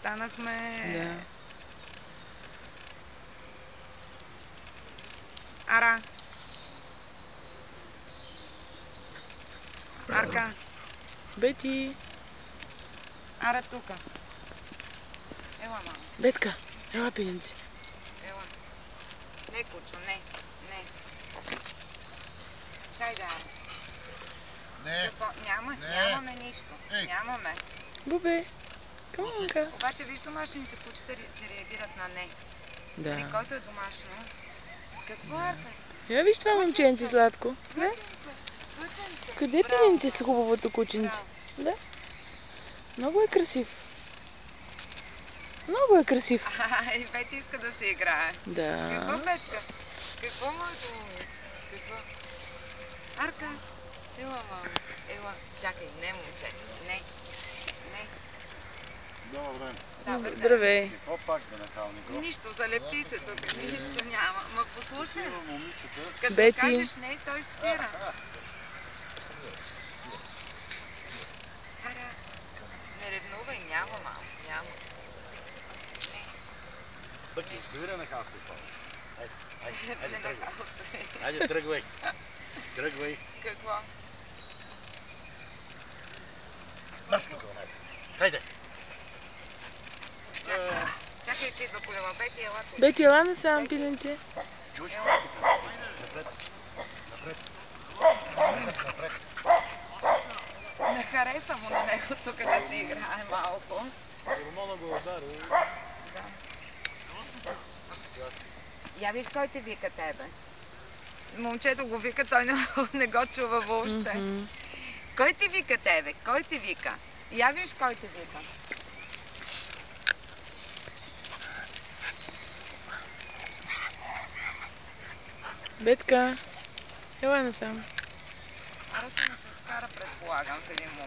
станахме... Да. Ара. Арка. Бети. Ара тука. Ела, мама. Бетка. Ела, пиленце. Ела. Не, кучо, не. Не. Хайде, Ара. Не. Нямаме нищо. Нямаме. Бубе. Камонка. Обаче виж домашните кучета, че реагират на не. Да. При който е домашно. Какво, Арка? Я виж това момченце сладко. Да? Кученце. Къде е пиленце с хубавото кученце? Да. Много е красив. Много е красив. И Бети иска да се играе. Да. Какво, Бетка? Какво, моето момиче? Какво? Арка, ела, мама. Ела. Чакай, не, момче. Не. Не. Добър ден. Добър ден. Здравей. Какво пак да нахалнико? Нищо, залепи се тук. Нищо няма. Ма послушай, Момичета. като Бети. кажеш не, той спира. Ара, не ревнувай, няма, мама. Няма. Бъки, остави да нахалствай повече. Айде, Не тръгвай. нахалствай. Айде, тръгвай. Тръгвай. Какво? Маш тук, онай. Хайде. Чакай, че идва колела. Бети, ела тук. Бети, ела насам, пиленце. Чуш? Напред. Напред. Напред. Не хареса му на него тук да си играе малко. Романа го удари. Да. Я виж кой те вика тебе. Момчето го вика, той не го чува въобще. Кой те вика тебе? Кой те вика? Я виж кой те вика. Бетка. Ела насам. Ара ще ми се скара, предполагам, в един момент.